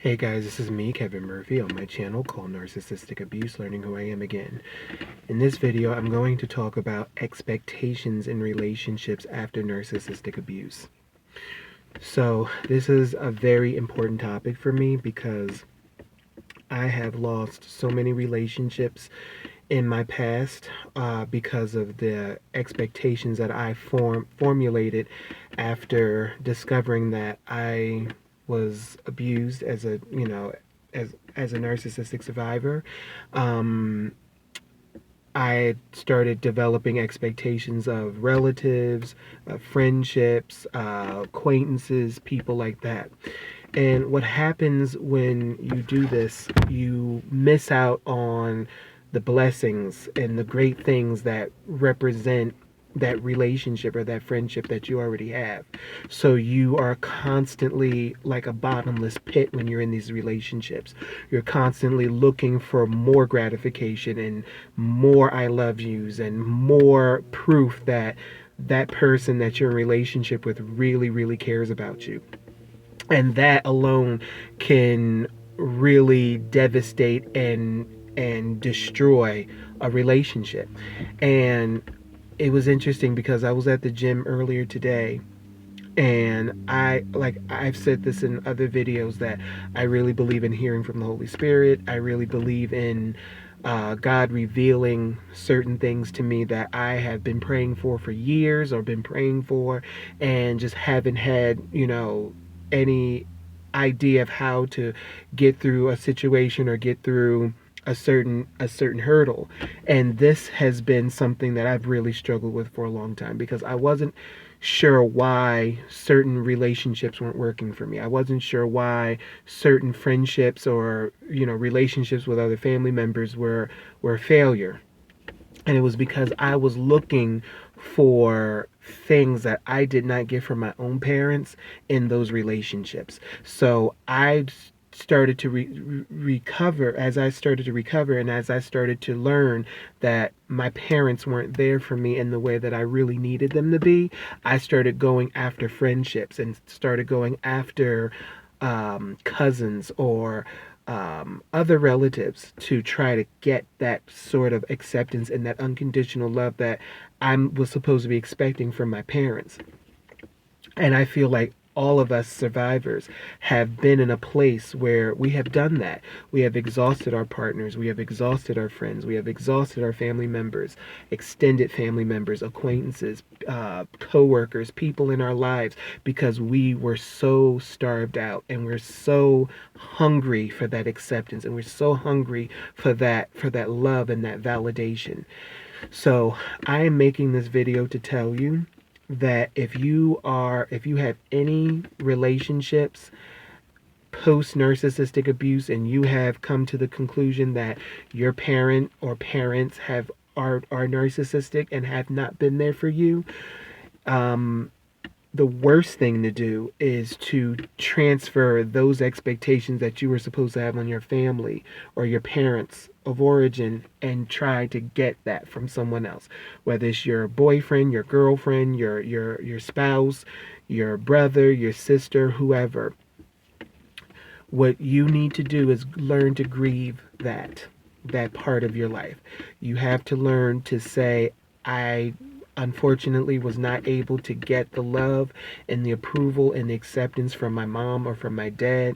Hey guys, this is me, Kevin Murphy, on my channel called Narcissistic Abuse, Learning Who I Am Again. In this video, I'm going to talk about expectations in relationships after narcissistic abuse. So, this is a very important topic for me because I have lost so many relationships in my past because of the expectations that I formulated after discovering that I was abused as a as a narcissistic survivor. I started developing expectations of relatives, friendships, acquaintances, people like that. And what happens when you do this, you miss out on the blessings and the great things that represent that relationship or that friendship that you already have. So you are constantly like a bottomless pit when you're in these relationships. You're constantly looking for more gratification and more I love yous and more proof that that person that you're in relationship with really, really cares about you. And that alone can really devastate and destroy a relationship. And it was interesting because I was at the gym earlier today, and I've said this in other videos that I really believe in hearing from the Holy Spirit. I really believe in God revealing certain things to me that I have been praying for years, or been praying for, and just haven't had, any idea of how to get through a situation or get through a certain hurdle. And this has been something that I've really struggled with for a long time because I wasn't sure why certain relationships weren't working for me. I wasn't sure why certain friendships or, relationships with other family members were a failure. And it was because I was looking for things that I did not get from my own parents in those relationships. So I started to recover. As I started to recover, and as I started to learn that my parents weren't there for me in the way that I really needed them to be, I started going after friendships and started going after cousins or other relatives to try to get that sort of acceptance and that unconditional love that I was supposed to be expecting from my parents. And I feel like all of us survivors have been in a place where we have done that. We have exhausted our partners, we have exhausted our friends, we have exhausted our family members, extended family members, acquaintances, co-workers, people in our lives, because we were so starved out and we're so hungry for that acceptance, and we're so hungry for that love and that validation. So I am making this video to tell you that if you have any relationships post narcissistic abuse, and you have come to the conclusion that your parent or parents are narcissistic and have not been there for you, the worst thing to do is to transfer those expectations that you were supposed to have on your family or your parents of origin and try to get that from someone else, whether it's your boyfriend, your girlfriend, your spouse, your brother, your sister, whoever. What you need to do is learn to grieve that part of your life. You have to learn to say, I unfortunately was not able to get the love and the approval and the acceptance from my mom or from my dad.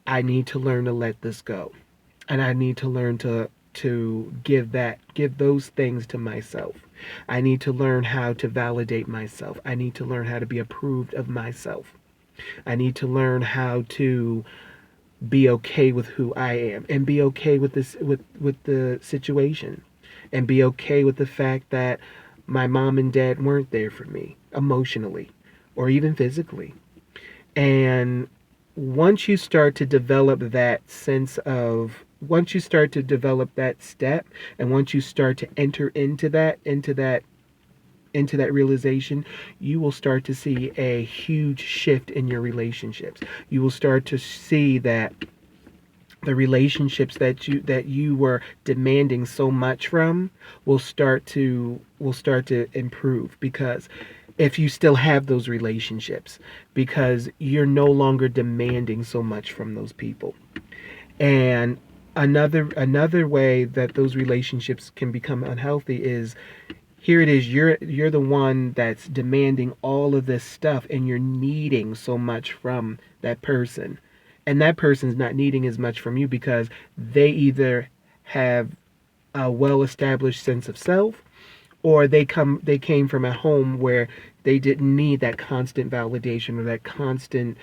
I need to learn to let this go. And I need to learn to give those things to myself. I need to learn how to validate myself. I need to learn how to be approved of myself. I need to learn how to be okay with who I am, and be okay with this with the situation, and be okay with the fact that my mom and dad weren't there for me emotionally or even physically. And once you start to develop that sense of once you start to develop that step, and once you start to enter into that realization, you will start to see a huge shift in your relationships. You will start to see that the relationships that you were demanding so much from will start to improve, because if you still have those relationships, because you're no longer demanding so much from those people. And another way that those relationships can become unhealthy is, here it is, you're the one that's demanding all of this stuff, and you're needing so much from that person, and that person's not needing as much from you because they either have a well established sense of self, or they came from a home where they didn't need that constant validation or that constant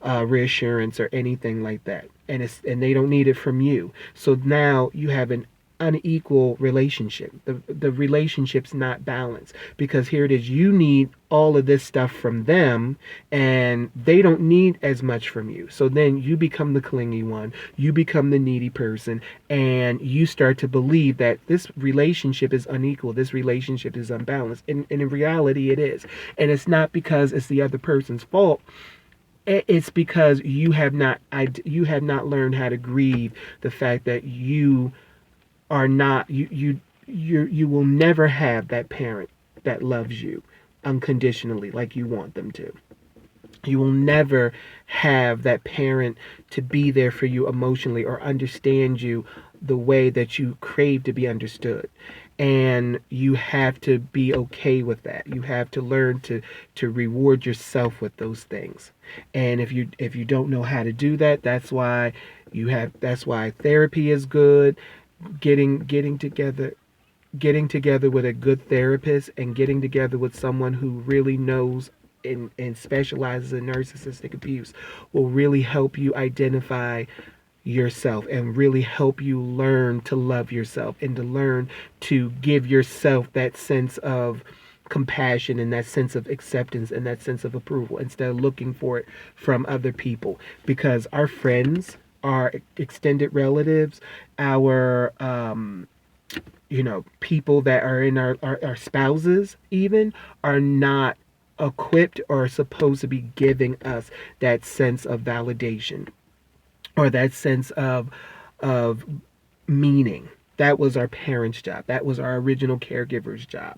reassurance or anything like that, and they don't need it from you. So now you have an unequal relationship. The relationship's not balanced, because here it is, you need all of this stuff from them, and they don't need as much from you. So then you become the clingy one, you become the needy person, and you start to believe that this relationship is unequal, this relationship is unbalanced, and in reality it is. And it's not because it's the other person's fault. It's because you have not learned how to grieve the fact that you are not you will never have that parent that loves you unconditionally like you want them to. You will never have that parent to be there for you emotionally or understand you the way that you crave to be understood. And you have to be okay with that. You have to learn to reward yourself with those things. And if you don't know how to do that, that's why therapy is good. Getting together with a good therapist, and getting together with someone who really knows and specializes in narcissistic abuse will really help you identify yourself, and really help you learn to love yourself, and to learn to give yourself that sense of compassion, and that sense of acceptance, and that sense of approval, instead of looking for it from other people. Because our friends, our extended relatives, our people that are in our spouses even, are not equipped or supposed to be giving us that sense of validation, or that sense of meaning. That was our parents' job. That was our original caregiver's job.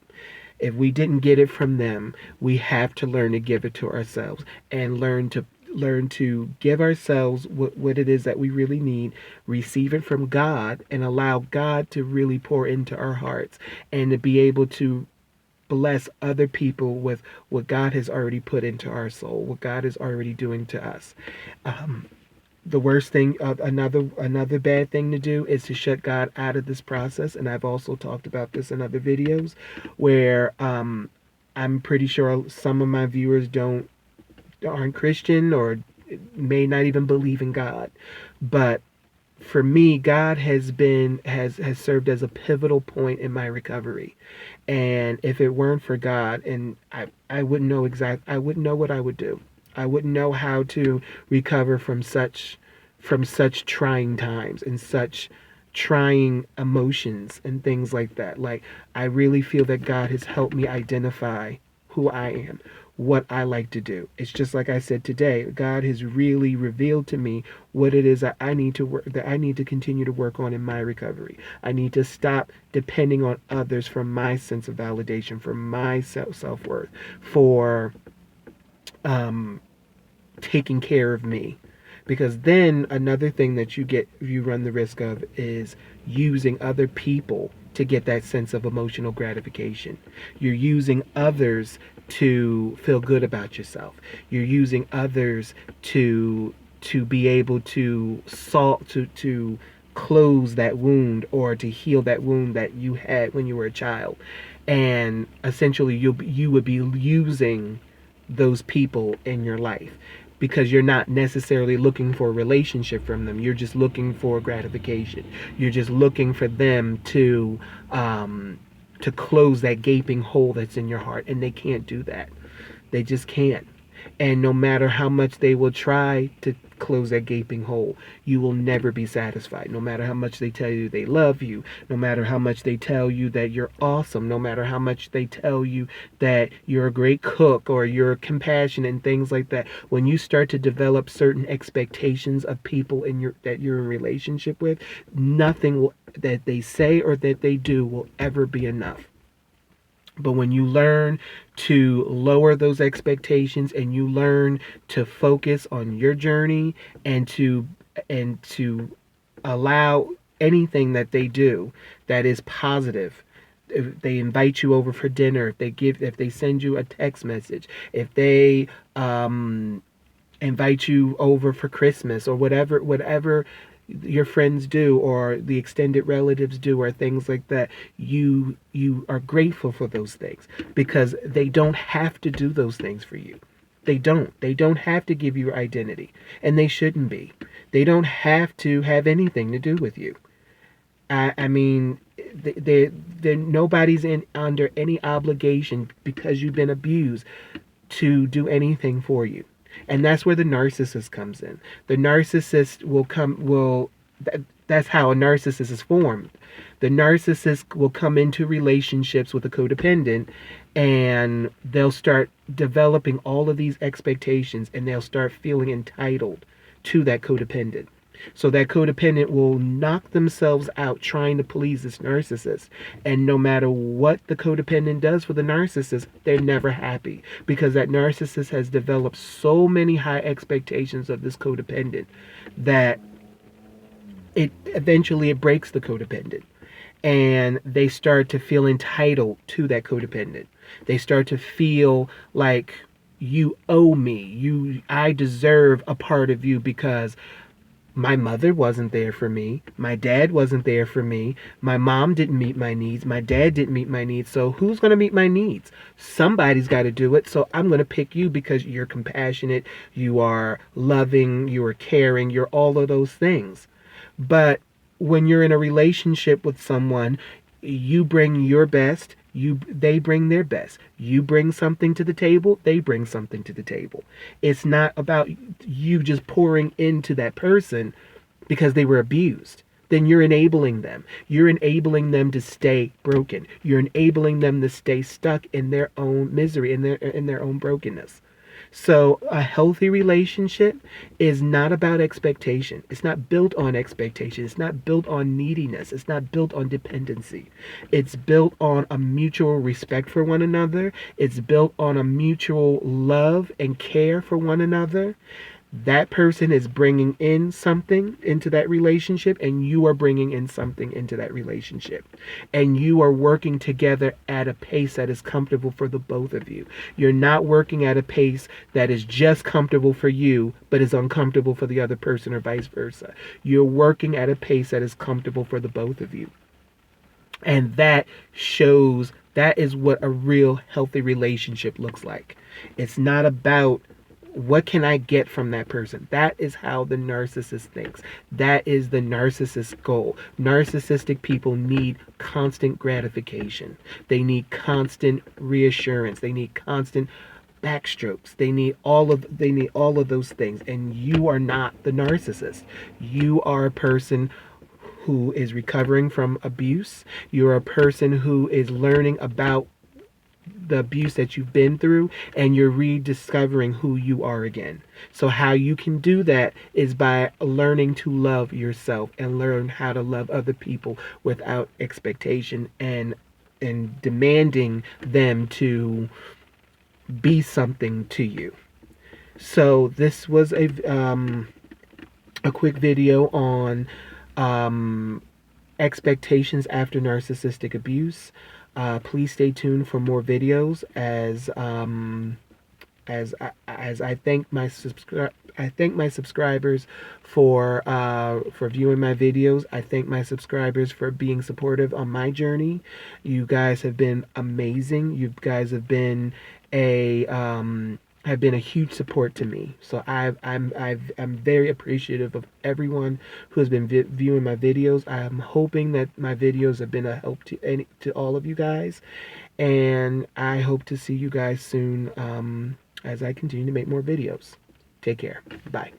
If we didn't get it from them, we have to learn to give it to ourselves, and learn to give ourselves what it is that we really need, receive it from God, and allow God to really pour into our hearts, and to be able to bless other people with what God has already put into our soul, what God is already doing to us. The worst thing, another bad thing to do, is to shut God out of this process. And I've also talked about this in other videos, where I'm pretty sure some of my viewers aren't Christian, or may not even believe in God. But for me, God has served as a pivotal point in my recovery. And if it weren't for God, and I wouldn't know I wouldn't know what I would do. I wouldn't know how to recover from such trying times, and such trying emotions and things like that. Like, I really feel that God has helped me identify who I am, what I like to do. It's just like I said today, God has really revealed to me what it is that I need to continue to work on in my recovery. I need to stop depending on others for my sense of validation, for my self-worth, for taking care of me. Because then another thing that you run the risk of is using other people to get that sense of emotional gratification. You're using others to feel good about yourself. You're using others to be able to close that wound, or to heal that wound that you had when you were a child. And essentially you would be using those people in your life, because you're not necessarily looking for a relationship from them. You're just looking for gratification. You're just looking for them to close that gaping hole that's in your heart, and they can't do that. They just can't. And no matter how much they will try to close that gaping hole, you will never be satisfied. No matter how much they tell you they love you, no matter how much they tell you that you're awesome, no matter how much they tell you that you're a great cook, or you're compassionate, and things like that. When you start to develop certain expectations of people that you're in relationship with, nothing that they say or that they do will ever be enough. But when you learn to lower those expectations and you learn to focus on your journey and to allow anything that they do that is positive, if they invite you over for dinner, if they send you a text message, if they invite you over for Christmas, or whatever your friends do or the extended relatives do, or things like that, you are grateful for those things, because they don't have to do those things for you. They don't have to give you your identity, and they shouldn't be. They don't have to have anything to do with you. I mean, nobody's in under any obligation, because you've been abused, to do anything for you. And that's where the narcissist comes in. The narcissist that's how a narcissist is formed. The narcissist will come into relationships with a codependent, and they'll start developing all of these expectations, and they'll start feeling entitled to that codependent. So that codependent will knock themselves out trying to please this narcissist. And no matter what the codependent does for the narcissist, they're never happy, because that narcissist has developed so many high expectations of this codependent that it breaks the codependent. And they start to feel entitled to that codependent. They start to feel like, you owe me. I deserve a part of you, because my mother wasn't there for me. My dad wasn't there for me. My mom didn't meet my needs. My dad didn't meet my needs. So who's going to meet my needs? Somebody's got to do it. So I'm going to pick you, because you're compassionate, you are loving, you are caring, you're all of those things. But when you're in a relationship with someone, you bring your best, they bring their best. You bring something to the table, they bring something to the table. It's not about you just pouring into that person because they were abused. Then you're enabling them. You're enabling them to stay broken. You're enabling them to stay stuck in their own misery, in their own brokenness. So a healthy relationship is not about expectation. It's not built on expectation. It's not built on neediness. It's not built on dependency. It's built on a mutual respect for one another. It's built on a mutual love and care for one another. That person is bringing in something into that relationship, and you are bringing in something into that relationship. And you are working together at a pace that is comfortable for the both of you. You're not working at a pace that is just comfortable for you, but is uncomfortable for the other person, or vice versa. You're working at a pace that is comfortable for the both of you. And that is what a real healthy relationship looks like. It's not about, what can I get from that person? That is how the narcissist thinks. That is the narcissist's goal. Narcissistic people need constant gratification. They need constant reassurance. They need constant backstrokes. They need all of those things. And you are not the narcissist. You are a person who is recovering from abuse. You're a person who is learning about the abuse that you've been through, and you're rediscovering who you are again. So how you can do that is by learning to love yourself and learn how to love other people without expectation and demanding them to be something to you. So this was a quick video on expectations after narcissistic abuse. Please stay tuned for more videos as I thank my subscribers for viewing my videos. I thank my subscribers for being supportive on my journey. You guys have been amazing. You guys have been a huge support to me. So I'm very appreciative of everyone who has been viewing my videos. I'm hoping that my videos have been a help to all of you guys, and I hope to see you guys soon as I continue to make more videos. Take care. Bye.